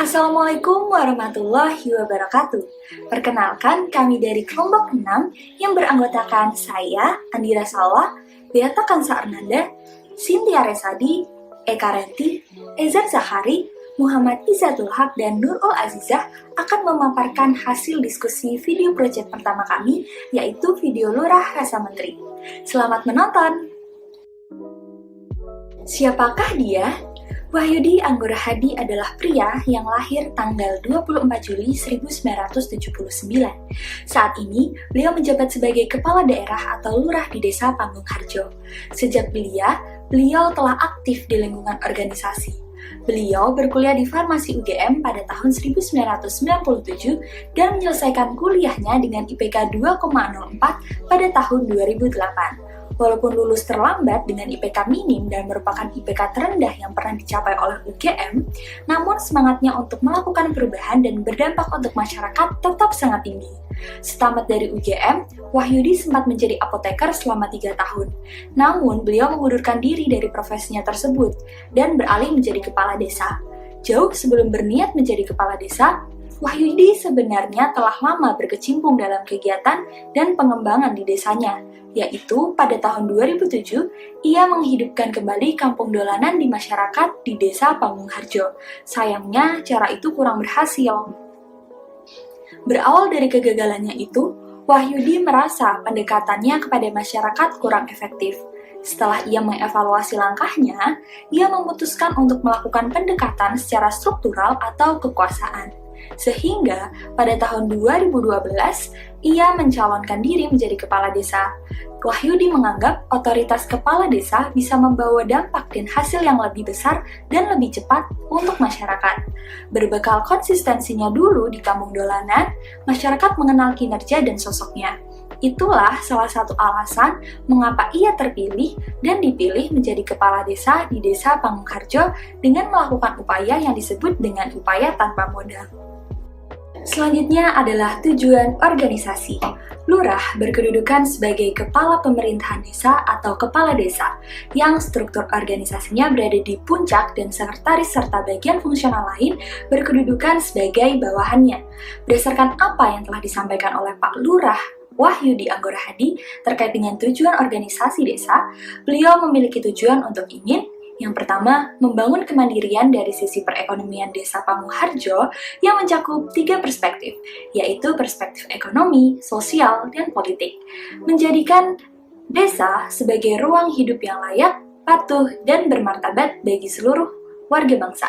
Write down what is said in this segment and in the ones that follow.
Assalamualaikum warahmatullahi wabarakatuh. Perkenalkan, kami dari kelompok 6 yang beranggotakan saya, Andira Salwa, Beata Kansa Arnanda, Cynthia Resadi, Eka Renti, Ezar Zahari, Muhammad Izzatul Haq, dan Nurul Azizah akan memaparkan hasil diskusi video proyek pertama kami, yaitu video Lurah Rasa Menteri. Selamat menonton! Siapakah dia? Wahyudi Anggora Hadi adalah pria yang lahir tanggal 24 Juli 1979. Saat ini, beliau menjabat sebagai kepala daerah atau lurah di Desa Panggung Harjo. Sejak belia, beliau telah aktif di lingkungan organisasi. Beliau berkuliah di Farmasi UGM pada tahun 1997 dan menyelesaikan kuliahnya dengan IPK 2,04 pada tahun 2008. Walaupun lulus terlambat dengan IPK minim dan merupakan IPK terendah yang pernah dicapai oleh UGM, namun semangatnya untuk melakukan perubahan dan berdampak untuk masyarakat tetap sangat tinggi. Setamat dari UGM, Wahyudi sempat menjadi apoteker selama 3 tahun. Namun, beliau mengundurkan diri dari profesinya tersebut dan beralih menjadi kepala desa. Jauh sebelum berniat menjadi kepala desa, Wahyudi sebenarnya telah lama berkecimpung dalam kegiatan dan pengembangan di desanya, yaitu pada tahun 2007, ia menghidupkan kembali kampung dolanan di masyarakat di Desa Panggung Harjo. Sayangnya, cara itu kurang berhasil. Berawal dari kegagalannya itu, Wahyudi merasa pendekatannya kepada masyarakat kurang efektif. Setelah ia mengevaluasi langkahnya, ia memutuskan untuk melakukan pendekatan secara struktural atau kekuasaan. Sehingga pada tahun 2012, ia mencalonkan diri menjadi kepala desa. Wahyudi menganggap otoritas kepala desa bisa membawa dampak dan hasil yang lebih besar dan lebih cepat untuk masyarakat. Berbekal konsistensinya dulu di kampung dolanan, masyarakat mengenal kinerja dan sosoknya. Itulah salah satu alasan mengapa ia terpilih dan dipilih menjadi kepala desa di Desa Panggung Harjo dengan melakukan upaya yang disebut dengan upaya tanpa modal. Selanjutnya adalah tujuan organisasi. Lurah berkedudukan sebagai kepala pemerintahan desa atau kepala desa, yang struktur organisasinya berada di puncak dan sekretaris serta bagian fungsional lain berkedudukan sebagai bawahannya. Berdasarkan apa yang telah disampaikan oleh Pak Lurah Wahyudi Anggora Hadi terkait dengan tujuan organisasi desa, beliau memiliki tujuan untuk ingin yang pertama, membangun kemandirian dari sisi perekonomian Desa Panggung Harjo yang mencakup 3 perspektif, yaitu perspektif ekonomi, sosial, dan politik. Menjadikan desa sebagai ruang hidup yang layak, patuh, dan bermartabat bagi seluruh warga bangsa.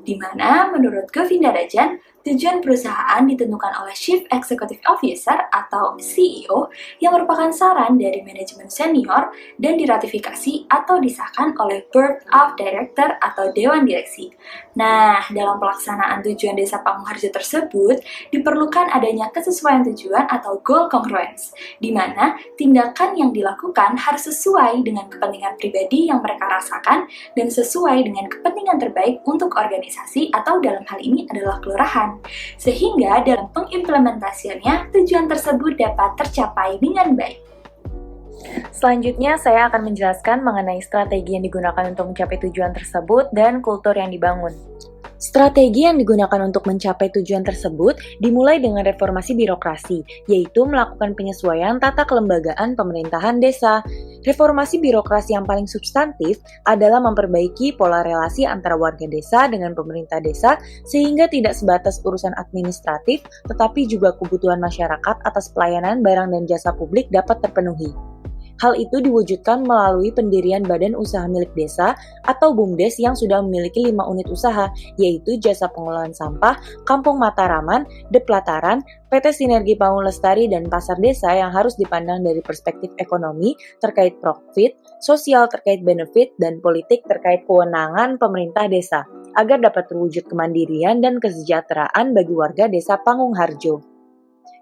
Di mana, menurut Govinda Rajan, tujuan perusahaan ditentukan oleh Chief Executive Officer atau CEO yang merupakan saran dari manajemen senior dan diratifikasi atau disahkan oleh Board of Director atau Dewan Direksi. Nah, dalam pelaksanaan tujuan Desa Panggung Harjo tersebut, diperlukan adanya kesesuaian tujuan atau goal congruence, di mana tindakan yang dilakukan harus sesuai dengan kepentingan pribadi yang mereka rasakan dan sesuai dengan kepentingan terbaik untuk organisasi atau dalam hal ini adalah kelurahan. Sehingga dalam pengimplementasiannya, tujuan tersebut dapat tercapai dengan baik. Selanjutnya, saya akan menjelaskan mengenai strategi yang digunakan untuk mencapai tujuan tersebut dan kultur yang dibangun. Strategi yang digunakan untuk mencapai tujuan tersebut dimulai dengan reformasi birokrasi, yaitu melakukan penyesuaian tata kelembagaan pemerintahan desa. Reformasi birokrasi yang paling substantif adalah memperbaiki pola relasi antara warga desa dengan pemerintah desa sehingga tidak sebatas urusan administratif, tetapi juga kebutuhan masyarakat atas pelayanan barang dan jasa publik dapat terpenuhi. Hal itu diwujudkan melalui pendirian Badan Usaha Milik Desa atau BUMDes yang sudah memiliki 5 unit usaha, yaitu Jasa Pengelolaan Sampah, Kampung Mataraman, Deplataran, PT Sinergi Panggung Lestari, dan Pasar Desa yang harus dipandang dari perspektif ekonomi terkait profit, sosial terkait benefit, dan politik terkait kewenangan pemerintah desa, agar dapat terwujud kemandirian dan kesejahteraan bagi warga Desa Panggung Harjo.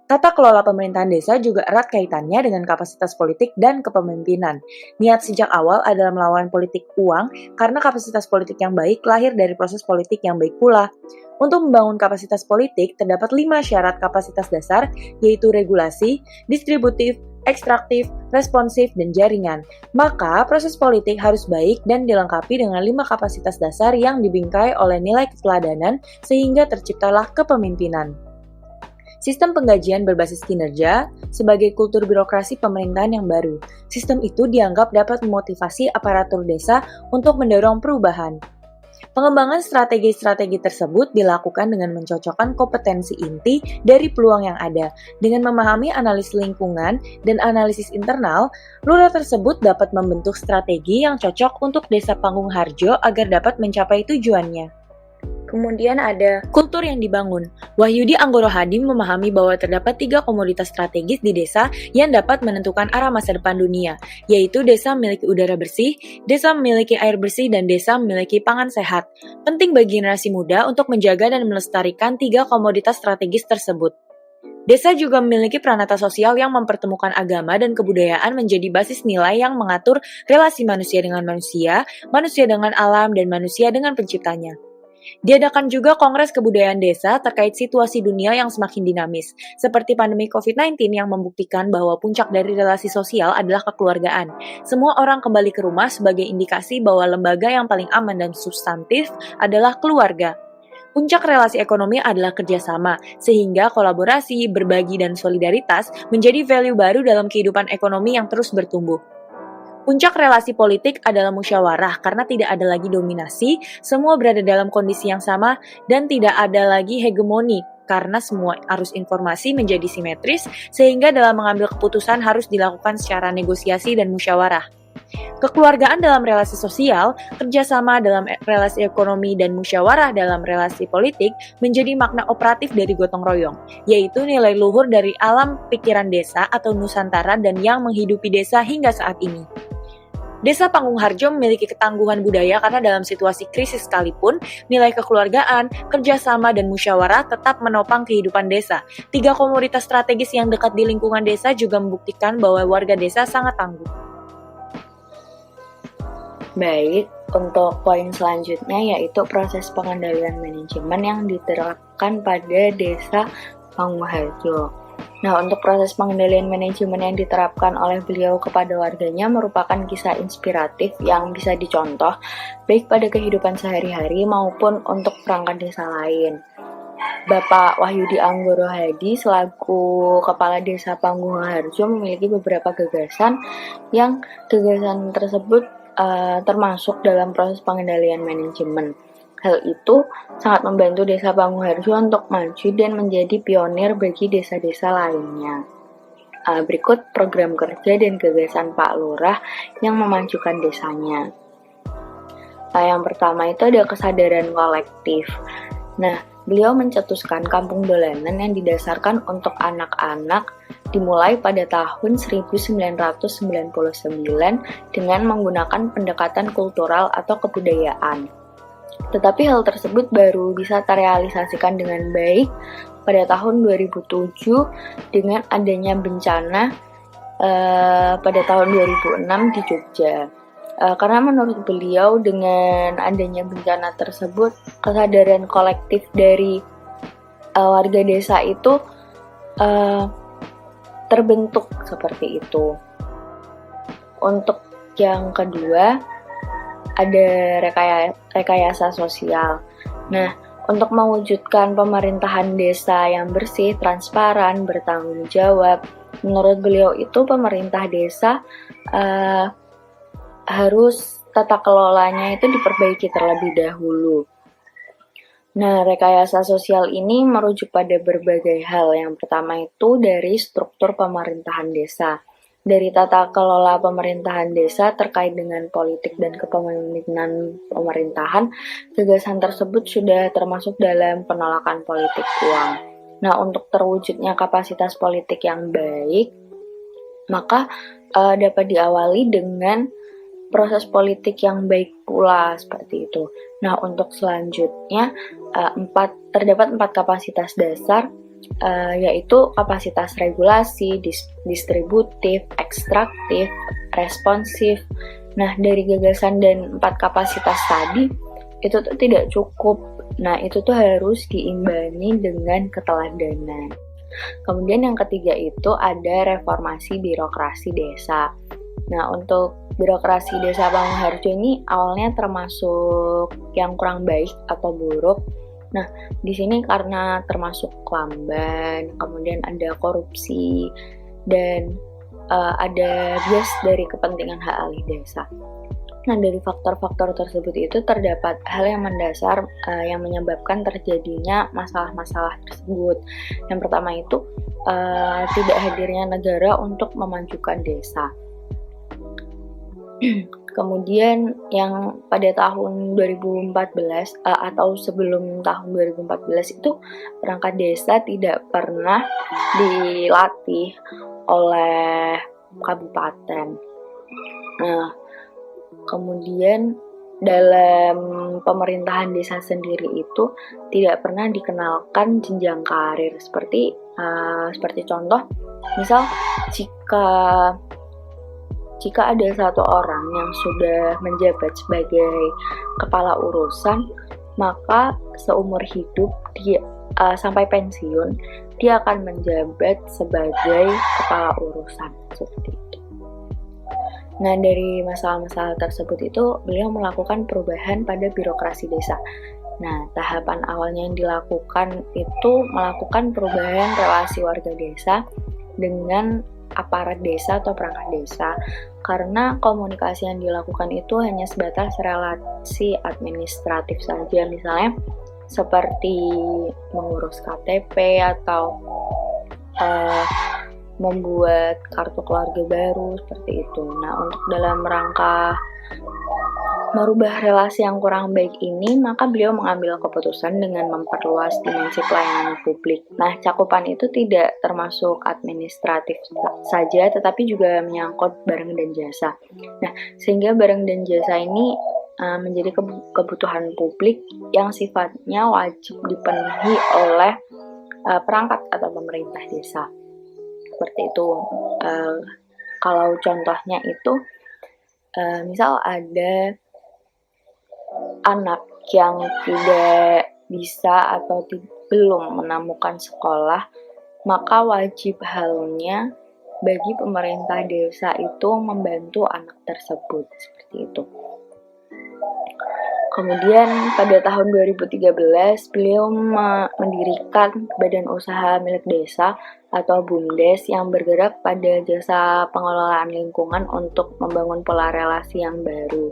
Tata kelola pemerintahan desa juga erat kaitannya dengan kapasitas politik dan kepemimpinan. Niat sejak awal adalah melawan politik uang karena kapasitas politik yang baik lahir dari proses politik yang baik pula. Untuk membangun kapasitas politik, terdapat 5 syarat kapasitas dasar, yaitu regulasi, distributif, ekstraktif, responsif, dan jaringan. Maka, proses politik harus baik dan dilengkapi dengan 5 kapasitas dasar yang dibingkai oleh nilai keteladanan sehingga terciptalah kepemimpinan. Sistem penggajian berbasis kinerja sebagai kultur birokrasi pemerintahan yang baru. Sistem itu dianggap dapat memotivasi aparatur desa untuk mendorong perubahan. Pengembangan strategi-strategi tersebut dilakukan dengan mencocokkan kompetensi inti dari peluang yang ada. Dengan memahami analisis lingkungan dan analisis internal, lurah tersebut dapat membentuk strategi yang cocok untuk Desa Panggung Harjo agar dapat mencapai tujuannya. Kemudian ada kultur yang dibangun. Wahyudi Anggoro Hadi memahami bahwa terdapat 3 komoditas strategis di desa yang dapat menentukan arah masa depan dunia, yaitu desa memiliki udara bersih, desa memiliki air bersih, dan desa memiliki pangan sehat. Penting bagi generasi muda untuk menjaga dan melestarikan 3 komoditas strategis tersebut. Desa juga memiliki peranata sosial yang mempertemukan agama dan kebudayaan menjadi basis nilai yang mengatur relasi manusia dengan alam, dan manusia dengan penciptanya. Diadakan juga Kongres Kebudayaan Desa terkait situasi dunia yang semakin dinamis, seperti pandemi COVID-19 yang membuktikan bahwa puncak dari relasi sosial adalah kekeluargaan. Semua orang kembali ke rumah sebagai indikasi bahwa lembaga yang paling aman dan substantif adalah keluarga. Puncak relasi ekonomi adalah kerjasama, sehingga kolaborasi, berbagi, dan solidaritas menjadi value baru dalam kehidupan ekonomi yang terus bertumbuh. Puncak relasi politik adalah musyawarah karena tidak ada lagi dominasi, semua berada dalam kondisi yang sama, dan tidak ada lagi hegemoni karena semua arus informasi menjadi simetris sehingga dalam mengambil keputusan harus dilakukan secara negosiasi dan musyawarah. Kekeluargaan dalam relasi sosial, kerjasama dalam relasi ekonomi, dan musyawarah dalam relasi politik menjadi makna operatif dari gotong royong, yaitu nilai luhur dari alam pikiran desa atau Nusantara dan yang menghidupi desa hingga saat ini. Desa Panggung Harjo memiliki ketangguhan budaya karena dalam situasi krisis sekalipun, nilai kekeluargaan, kerjasama, dan musyawarah tetap menopang kehidupan desa. 3 komoditas strategis yang dekat di lingkungan desa juga membuktikan bahwa warga desa sangat tangguh. Baik, untuk poin selanjutnya yaitu proses pengendalian manajemen yang diterapkan pada Desa Panggung Harjo. Nah, untuk proses pengendalian manajemen yang diterapkan oleh beliau kepada warganya merupakan kisah inspiratif yang bisa dicontoh baik pada kehidupan sehari-hari maupun untuk perangkat desa lain. Bapak Wahyudi Anggoro Hadi selaku Kepala Desa Panggung Harjo memiliki beberapa gagasan yang gagasan tersebut termasuk dalam proses pengendalian manajemen. Hal itu sangat membantu Desa Panggung Harjo untuk maju dan menjadi pionir bagi desa-desa lainnya. Berikut program kerja dan gagasan Pak Lurah yang memajukan desanya. Yang pertama itu ada kesadaran kolektif. Nah, beliau mencetuskan kampung dolanan yang didasarkan untuk anak-anak dimulai pada tahun 1999 dengan menggunakan pendekatan kultural atau kebudayaan. Tetapi hal tersebut baru bisa terrealisasikan dengan baik pada tahun 2007 dengan adanya bencana pada tahun 2006 di Jogja. Karena menurut beliau dengan adanya bencana tersebut, kesadaran kolektif dari warga desa itu terbentuk seperti itu. Untuk yang kedua, ada rekayasa sosial. Nah, untuk mewujudkan pemerintahan desa yang bersih, transparan, bertanggung jawab, menurut beliau itu pemerintah desa harus tata kelolanya itu diperbaiki terlebih dahulu. Nah, rekayasa sosial ini merujuk pada berbagai hal. Yang pertama itu dari struktur pemerintahan desa. Dari tata kelola pemerintahan desa terkait dengan politik dan kepemimpinan pemerintahan, gagasan tersebut sudah termasuk dalam penolakan politik uang. Nah, untuk terwujudnya kapasitas politik yang baik, maka dapat diawali dengan proses politik yang baik pula, seperti itu. Nah, untuk selanjutnya, terdapat 4 kapasitas dasar yaitu kapasitas regulasi, distributif, ekstraktif, responsif. Nah, dari gagasan dan 4 kapasitas tadi, itu tuh tidak cukup. Nah, itu tuh harus diimbangi dengan keteladanan. Kemudian yang ketiga itu ada reformasi birokrasi desa. Nah, untuk birokrasi desa Pangungharjo ini awalnya termasuk yang kurang baik atau buruk. Nah, di sini karena termasuk lamban, kemudian ada korupsi, dan ada bias dari kepentingan hak alih desa. Nah, dari faktor-faktor tersebut itu terdapat hal yang mendasar yang menyebabkan terjadinya masalah-masalah tersebut. Yang pertama itu tidak hadirnya negara untuk memajukan desa. Kemudian yang pada tahun 2014 atau sebelum tahun 2014 itu perangkat desa tidak pernah dilatih oleh kabupaten. Nah, kemudian dalam pemerintahan desa sendiri itu tidak pernah dikenalkan jenjang karir seperti contoh, misal jika ada satu orang yang sudah menjabat sebagai kepala urusan, maka seumur hidup dia sampai pensiun dia akan menjabat sebagai kepala urusan seperti itu. Nah, dari masalah-masalah tersebut itu beliau melakukan perubahan pada birokrasi desa. Nah, tahapan awalnya yang dilakukan itu melakukan perubahan relasi warga desa dengan aparat desa atau perangkat desa, karena komunikasi yang dilakukan itu hanya sebatas relasi administratif saja, misalnya seperti mengurus KTP atau membuat kartu keluarga baru seperti itu. Nah, untuk dalam rangka merubah relasi yang kurang baik ini, maka beliau mengambil keputusan dengan memperluas dimensi pelayanan publik. Nah, cakupan itu tidak termasuk administratif saja, tetapi juga menyangkut barang dan jasa. Nah, sehingga barang dan jasa ini menjadi kebutuhan publik yang sifatnya wajib dipenuhi oleh perangkat atau pemerintah desa. Seperti itu. Kalau contohnya itu, misal ada anak yang tidak bisa atau belum menemukan sekolah, maka wajib halnya bagi pemerintah desa itu membantu anak tersebut, seperti itu. Kemudian pada tahun 2013 beliau mendirikan badan usaha milik desa atau BUMDes yang bergerak pada jasa pengelolaan lingkungan untuk membangun pola relasi yang baru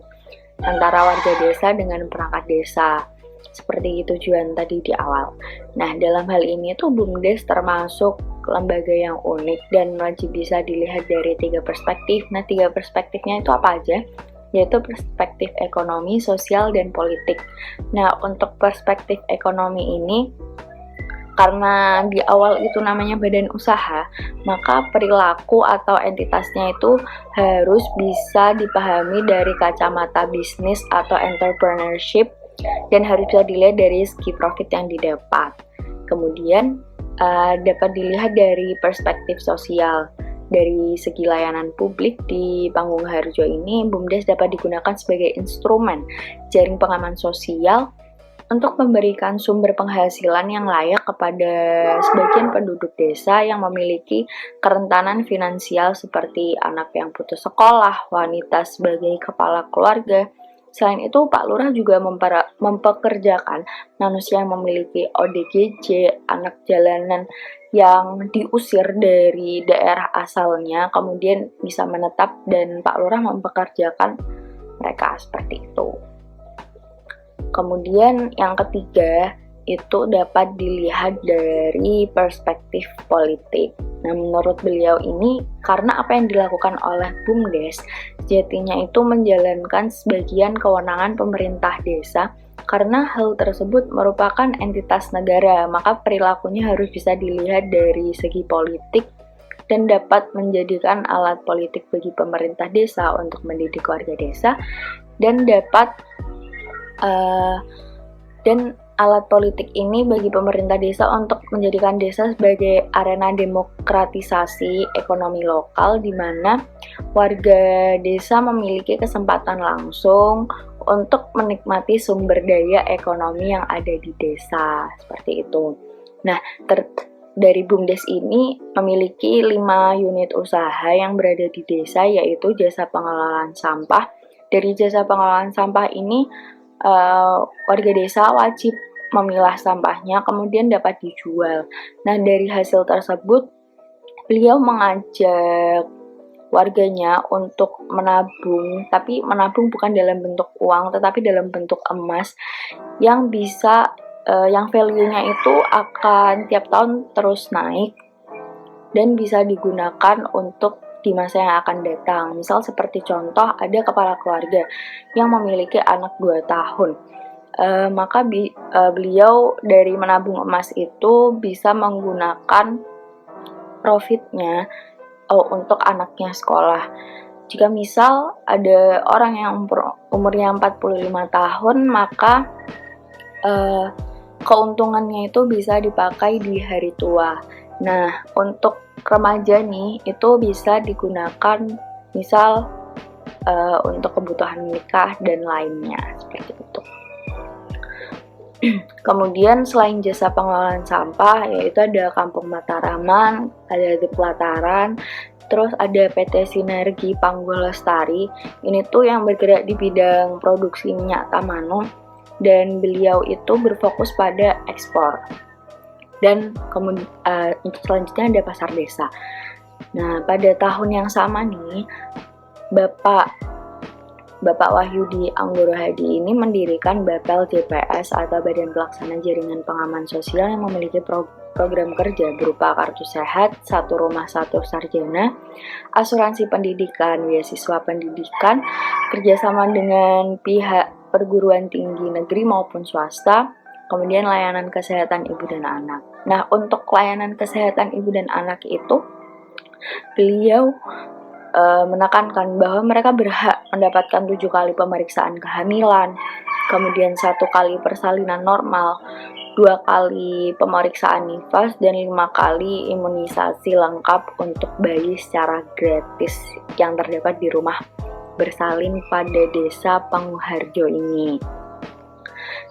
antara warga desa dengan perangkat desa, seperti tujuan tadi di awal. Nah, dalam hal ini tuh BUMDes termasuk lembaga yang unik dan wajib bisa dilihat dari 3 perspektif. Nah, 3 perspektifnya itu apa aja? Yaitu perspektif ekonomi, sosial, dan politik. Nah, untuk perspektif ekonomi ini, karena di awal itu namanya badan usaha, maka perilaku atau entitasnya itu harus bisa dipahami dari kacamata bisnis atau entrepreneurship dan harus bisa dilihat dari segi profit yang didapat. Kemudian dapat dilihat dari perspektif sosial. Dari segi layanan publik di Pangungharjo ini, BUMDes dapat digunakan sebagai instrumen jaring pengaman sosial untuk memberikan sumber penghasilan yang layak kepada sebagian penduduk desa yang memiliki kerentanan finansial seperti anak yang putus sekolah, wanita sebagai kepala keluarga. Selain itu, Pak Lurah juga mempekerjakan manusia yang memiliki ODGJ, anak jalanan yang diusir dari daerah asalnya, kemudian bisa menetap, dan Pak Lurah mempekerjakan mereka seperti itu. Kemudian yang ketiga itu dapat dilihat dari perspektif politik. Nah, menurut beliau ini, karena apa yang dilakukan oleh BUMDes, sejatinya itu menjalankan sebagian kewenangan pemerintah desa, karena hal tersebut merupakan entitas negara, maka perilakunya harus bisa dilihat dari segi politik dan dapat menjadikan alat politik bagi pemerintah desa untuk mendidik warga desa dan alat politik ini bagi pemerintah desa untuk menjadikan desa sebagai arena demokratisasi ekonomi lokal di mana warga desa memiliki kesempatan langsung untuk menikmati sumber daya ekonomi yang ada di desa, seperti itu. Nah, dari BUMDes ini memiliki 5 unit usaha yang berada di desa, yaitu jasa pengelolaan sampah. Dari jasa pengelolaan sampah ini, warga desa wajib memilah sampahnya, kemudian dapat dijual. Nah, dari hasil tersebut, beliau mengajak warganya untuk menabung, tapi menabung bukan dalam bentuk uang, tetapi dalam bentuk emas yang bisa, yang value-nya itu akan tiap tahun terus naik dan bisa digunakan untuk di masa yang akan datang. Misal seperti contoh, ada kepala keluarga yang memiliki anak 2 tahun. Maka beliau dari menabung emas itu bisa menggunakan profitnya untuk anaknya sekolah. Jika misal ada orang yang umurnya 45 tahun, maka keuntungannya itu bisa dipakai di hari tua. Nah, untuk remaja nih, itu bisa digunakan misal untuk kebutuhan nikah dan lainnya, seperti itu. Kemudian selain jasa pengelolaan sampah, yaitu ada Kampung Mataraman, ada The Pelataran, terus ada PT Sinergi Panggul Lestari. Ini tuh yang bergerak di bidang produksi minyak Tamano, dan beliau itu berfokus pada ekspor. Dan kemudian untuk selanjutnya ada Pasar Desa. Nah, pada tahun yang sama nih, Bapak Wahyudi Anggorohadi ini mendirikan BAPEL JPS atau Badan Pelaksana Jaringan Pengaman Sosial yang memiliki program kerja berupa kartu sehat, 1 rumah 1 sarjana, asuransi pendidikan, beasiswa pendidikan, kerjasama dengan pihak perguruan tinggi negeri maupun swasta, kemudian layanan kesehatan ibu dan anak. Nah, untuk layanan kesehatan ibu dan anak itu, beliau menekankan bahwa mereka berhak mendapatkan 7 kali pemeriksaan kehamilan, kemudian 1 kali persalinan normal, 2 kali pemeriksaan nifas, dan 5 kali imunisasi lengkap untuk bayi secara gratis yang terdapat di rumah bersalin pada desa Panguharjo ini.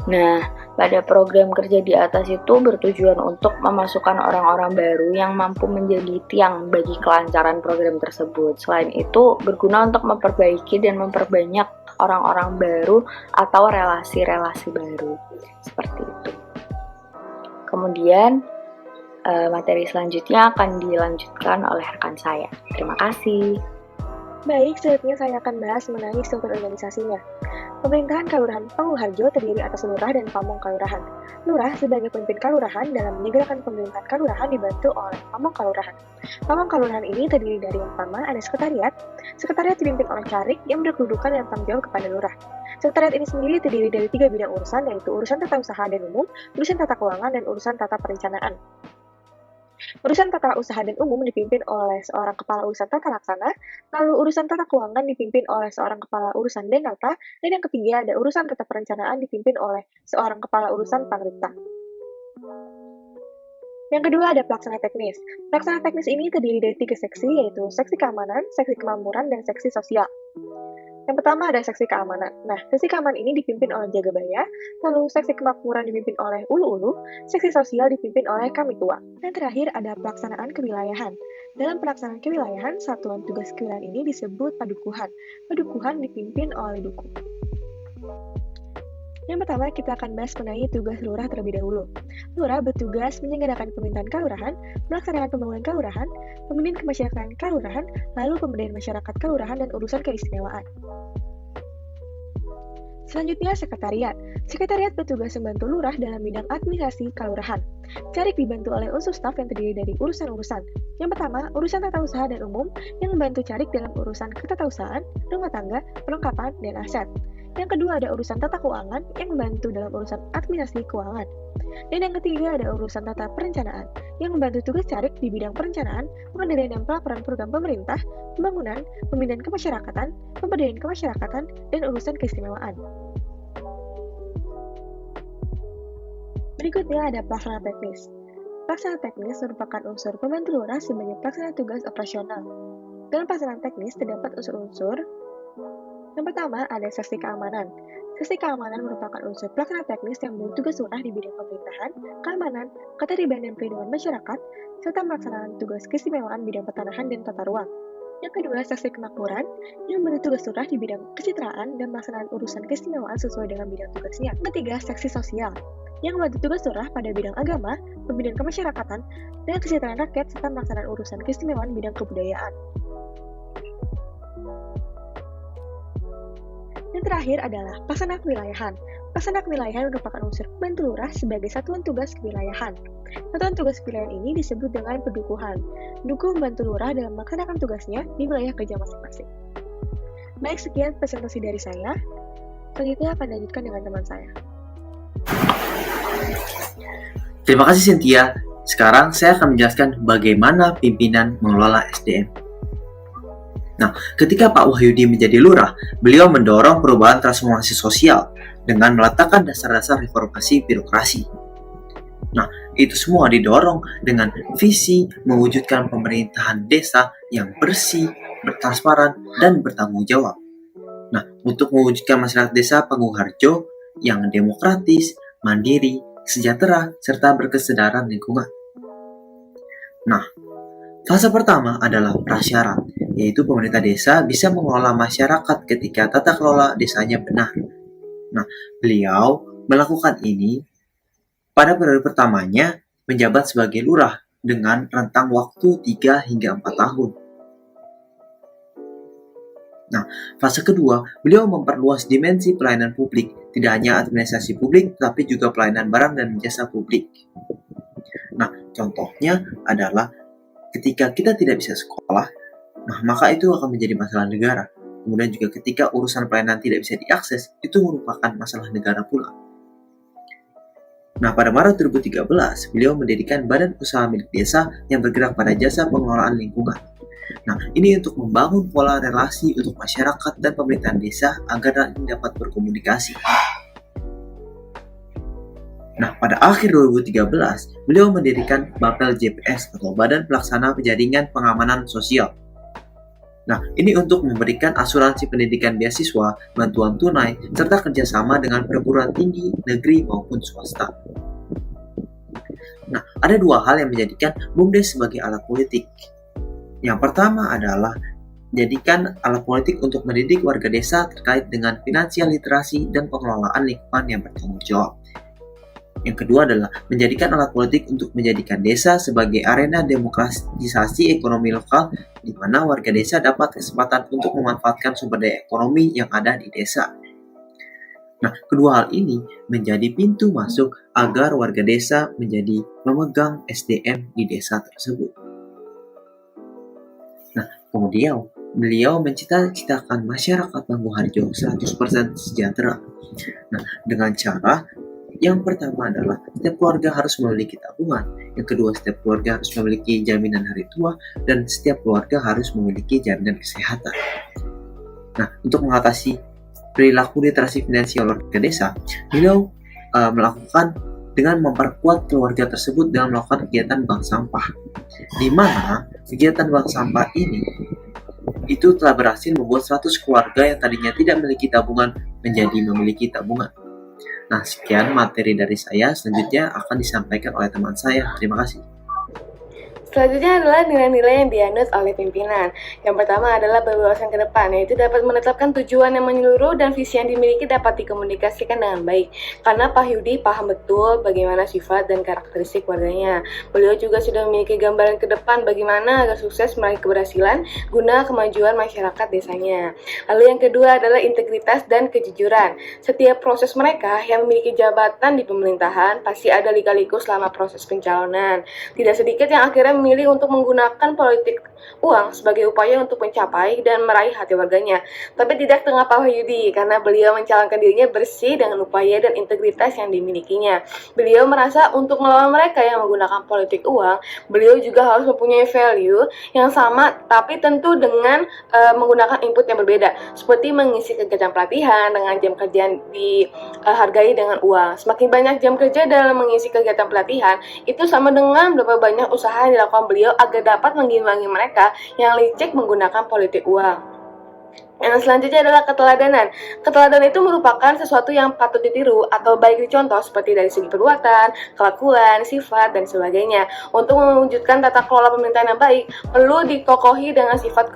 Nah, pada program kerja di atas itu bertujuan untuk memasukkan orang-orang baru yang mampu menjadi tiang bagi kelancaran program tersebut. Selain itu, berguna untuk memperbaiki dan memperbanyak orang-orang baru atau relasi-relasi baru. Seperti itu. Kemudian, materi selanjutnya akan dilanjutkan oleh rekan saya. Terima kasih. Baik, selanjutnya saya akan bahas mengenai struktur organisasinya. Pemerintahan Kelurahan Panguharjo terdiri atas lurah dan pamong kelurahan. Lurah sebagai pemimpin kelurahan dalam menyegerakan pemerintahan kelurahan dibantu oleh pamong kelurahan. Pamong kelurahan ini terdiri dari yang pertama ada sekretariat. Sekretariat dipimpin oleh carik yang berkedudukan dan tanggung jawab kepada lurah. Sekretariat ini sendiri terdiri dari 3 bidang urusan, yaitu urusan tata usaha dan umum, urusan tata keuangan, dan urusan tata perencanaan. Urusan tata usaha dan umum dipimpin oleh seorang kepala urusan tata laksana, lalu urusan tata keuangan dipimpin oleh seorang kepala urusan denata, dan yang ketiga ada urusan tata perencanaan dipimpin oleh seorang kepala urusan pangripta. Yang kedua ada pelaksana teknis. Pelaksana teknis ini terdiri dari 3 seksi, yaitu seksi keamanan, seksi kemakmuran, dan seksi sosial. Yang pertama ada seksi keamanan. Nah, seksi keamanan ini dipimpin oleh Jagabaya, lalu seksi kemakmuran dipimpin oleh Ulu-Ulu, seksi sosial dipimpin oleh Kami Tua. Dan terakhir ada pelaksanaan kewilayahan. Dalam pelaksanaan kewilayahan, satuan tugas kewilayahan ini disebut padukuhan. Padukuhan dipimpin oleh Duku. Yang pertama, kita akan bahas mengenai tugas lurah terlebih dahulu. Lurah bertugas menyelenggarakan pemerintahan kelurahan, melaksanakan pembangunan kelurahan, pembinaan kemasyarakatan kelurahan, lalu pemberdayaan masyarakat kelurahan, dan urusan keistimewaan. Selanjutnya, sekretariat. Sekretariat bertugas membantu lurah dalam bidang administrasi kelurahan. Carik dibantu oleh unsur staf yang terdiri dari urusan-urusan. Yang pertama, urusan tata usaha dan umum yang membantu carik dalam urusan ketatausahaan, rumah tangga, perlengkapan, dan aset. Yang kedua ada urusan tata keuangan yang membantu dalam urusan administrasi keuangan. Dan yang ketiga ada urusan tata perencanaan yang membantu tugas carik di bidang perencanaan, pengendalian dan pelaporan program pemerintah, pembangunan, pembinaan kemasyarakatan, pemberdayaan kemasyarakatan, dan urusan keistimewaan. Berikutnya ada pelaksana teknis. Pelaksana teknis merupakan unsur pembantu lurah sebagai pelaksana tugas operasional. Dalam pelaksanaan teknis terdapat unsur-unsur. Yang pertama ada seksi keamanan. Seksi keamanan merupakan unsur pelaksana teknis yang bertugas lurah di bidang pemerintahan, keamanan, ketertiban dan perlindungan masyarakat, serta melaksanakan tugas keistimewaan bidang pertanahan dan tata ruang. Yang kedua, seksi kemakmuran yang bertugas lurah di bidang kesejahteraan dan melaksanakan urusan keistimewaan sesuai dengan bidang tugasnya. Ketiga, seksi sosial yang bertugas lurah pada bidang agama, pembinaan kemasyarakatan, dan kesejahteraan rakyat serta melaksanakan urusan keistimewaan bidang kebudayaan. Yang terakhir adalah pelaksana kewilayahan. Pelaksana kewilayahan merupakan unsur pembantu lurah sebagai satuan tugas kewilayahan. Satuan tugas kewilayahan ini disebut dengan pendukuhan. Pendukung membantu lurah dalam melaksanakan tugasnya di wilayah kerja masing-masing. Baik, sekian presentasi dari saya. Selanjutnya akan dilanjutkan dengan teman saya. Terima kasih Cynthia. Sekarang saya akan menjelaskan bagaimana pimpinan mengelola SDM. Nah, ketika Pak Wahyudi menjadi lurah, beliau mendorong perubahan transformasi sosial dengan meletakkan dasar-dasar reformasi birokrasi. Nah, itu semua didorong dengan visi mewujudkan pemerintahan desa yang bersih, bertransparan, dan bertanggung jawab. Nah, untuk mewujudkan masyarakat desa Panggung Harjo yang demokratis, mandiri, sejahtera, serta berkesadaran lingkungan. Nah, fase pertama adalah prasyarat, yaitu pemerintah desa bisa mengelola masyarakat ketika tata kelola desanya benar. Nah, beliau melakukan ini pada periode pertamanya menjabat sebagai lurah dengan rentang waktu 3 hingga 4 tahun. Nah, fase kedua, beliau memperluas dimensi pelayanan publik, tidak hanya administrasi publik, tapi juga pelayanan barang dan jasa publik. Nah, contohnya adalah ketika kita tidak bisa sekolah, maka itu akan menjadi masalah negara. Kemudian juga ketika urusan pelayanan tidak bisa diakses, itu merupakan masalah negara pula. Nah, pada Maret 2013, beliau mendirikan Badan Usaha Milik Desa yang bergerak pada jasa pengelolaan lingkungan. Nah, ini untuk membangun pola relasi untuk masyarakat dan pemerintahan desa agar dapat berkomunikasi. Nah, pada akhir 2013, beliau mendirikan Bapel JPS atau Badan Pelaksana Penjaringan Pengamanan Sosial. Nah, ini untuk memberikan asuransi pendidikan beasiswa, bantuan tunai, serta kerjasama dengan perguruan tinggi, negeri maupun swasta. Nah, ada dua hal yang menjadikan BUMDes sebagai alat politik. Yang pertama adalah jadikan alat politik untuk mendidik warga desa terkait dengan finansial literasi dan pengelolaan lingkungan yang bertanggung jawab. Yang kedua adalah menjadikan alat politik untuk menjadikan desa sebagai arena demokratisasi ekonomi lokal di mana warga desa dapat kesempatan untuk memanfaatkan sumber daya ekonomi yang ada di desa. Nah, kedua hal ini menjadi pintu masuk agar warga desa menjadi memegang SDM di desa tersebut. Nah, kemudian beliau mencita-citakan masyarakat Panggung Harjo 100% sejahtera. Nah, dengan cara yang pertama adalah setiap keluarga harus memiliki tabungan. Yang kedua, setiap keluarga harus memiliki jaminan hari tua. Dan setiap keluarga harus memiliki jaminan kesehatan. Nah, untuk mengatasi perilaku literasi finansial warga desa, beliau melakukan dengan memperkuat keluarga tersebut dalam melakukan kegiatan bank sampah. Di mana kegiatan bank sampah ini itu telah berhasil membuat 100 keluarga yang tadinya tidak memiliki tabungan menjadi memiliki tabungan. Nah, sekian materi dari saya. Selanjutnya akan disampaikan oleh teman saya. Terima kasih. Selanjutnya adalah nilai-nilai yang dianut oleh pimpinan. Yang pertama adalah berwawasan ke depan, yaitu dapat menetapkan tujuan yang menyeluruh dan visi yang dimiliki dapat dikomunikasikan dengan baik. Karena Pak Yudi paham betul bagaimana sifat dan karakteristik warganya. Beliau juga sudah memiliki gambaran ke depan bagaimana agar sukses meraih keberhasilan guna kemajuan masyarakat desanya. Lalu yang kedua adalah integritas dan kejujuran. Setiap proses mereka yang memiliki jabatan di pemerintahan pasti ada lika-liku selama proses pencalonan. Tidak sedikit yang akhirnya memilih untuk menggunakan politik uang sebagai upaya untuk mencapai dan meraih hati warganya. Tapi tidak dengan Pak Wahyudi, karena beliau mencalonkan dirinya bersih dengan upaya dan integritas yang dimilikinya. Beliau merasa untuk melawan mereka yang menggunakan politik uang, beliau juga harus mempunyai value yang sama, tapi tentu dengan menggunakan input yang berbeda, seperti mengisi kegiatan pelatihan dengan jam kerja yang dihargai dengan uang. Semakin banyak jam kerja dalam mengisi kegiatan pelatihan, itu sama dengan berapa banyak usaha yang dilakukan beliau agar dapat mengimbangi mereka yang licik menggunakan politik uang. Yang selanjutnya adalah keteladanan. Keteladanan itu merupakan sesuatu yang patut ditiru atau baik dicontoh seperti dari segi perbuatan, kelakuan, sifat, dan sebagainya. Untuk mewujudkan tata kelola pemerintahan yang baik, perlu dikokohi dengan sifat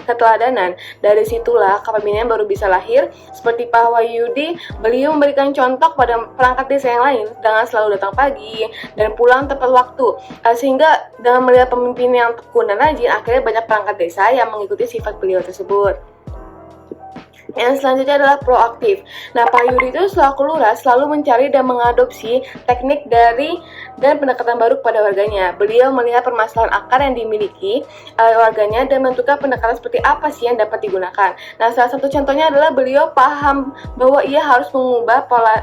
keteladanan. Dari situlah kepemimpinan baru bisa lahir. Seperti Pak Wahyudi, beliau memberikan contoh pada perangkat desa yang lain dengan selalu datang pagi dan pulang tepat waktu. Sehingga dengan melihat pemimpin yang tekun dan rajin, akhirnya banyak perangkat desa yang mengikuti sifat beliau tersebut. Yang selanjutnya adalah proaktif. Nah, Pak Yudi itu selaku lurah selalu mencari dan mengadopsi teknik dari dan pendekatan baru kepada warganya. Beliau melihat permasalahan akar yang dimiliki warganya dan menentukan pendekatan seperti apa sih yang dapat digunakan. Nah, salah satu contohnya adalah beliau paham bahwa ia harus mengubah pola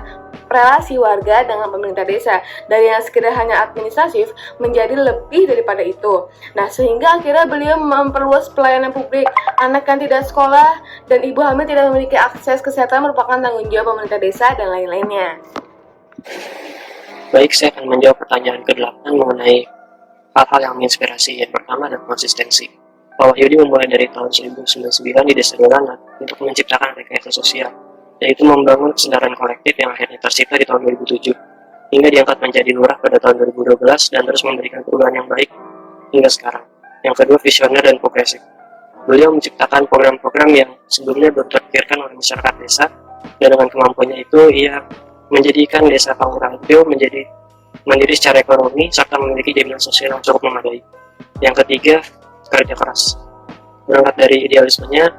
relasi warga dengan pemerintah desa dari yang sekedar hanya administratif menjadi lebih daripada itu. Nah, sehingga akhirnya beliau memperluas pelayanan publik, anak yang tidak sekolah dan ibu hamil tidak memiliki akses kesehatan merupakan tanggung jawab pemerintah desa dan lain-lainnya. Baik, saya akan menjawab pertanyaan ke-8 mengenai hal-hal yang menginspirasi. Yang pertama adalah konsistensi. Pak Wahyudi memulai dari tahun 1999 di Desa Dolanat untuk menciptakan rekayasa sosial, yaitu membangun kesadaran kolektif yang akhirnya tercipta di tahun 2007, hingga diangkat menjadi lurah pada tahun 2012 dan terus memberikan perubahan yang baik hingga sekarang. Yang kedua, visioner dan progresif. Beliau menciptakan program-program yang sebelumnya belum terpikirkan oleh masyarakat desa, dan dengan kemampuannya itu ia menjadikan desa Panguraharjo menjadi mandiri secara ekonomi serta memiliki jaminan sosial yang cukup memadai. Yang ketiga, kerja keras. Berangkat dari idealismenya,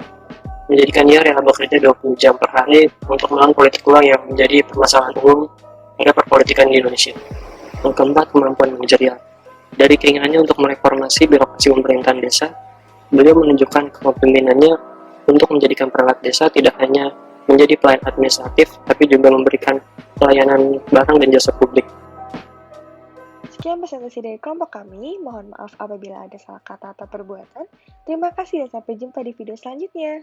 menjadikan ia rela bekerja 20 jam per hari untuk melawan politik uang yang menjadi permasalahan umum pada perpolitikan di Indonesia. Yang keempat, kemampuan manajerial. Dari keinginannya untuk mereformasi birokrasi pemerintahan desa, beliau menunjukkan kepemimpinannya untuk menjadikan perangkat desa tidak hanya menjadi pelayan administratif, tapi juga memberikan pelayanan barang dan jasa publik. Sekian presentasi dari kelompok kami. Mohon maaf apabila ada salah kata atau perbuatan. Terima kasih dan sampai jumpa di video selanjutnya.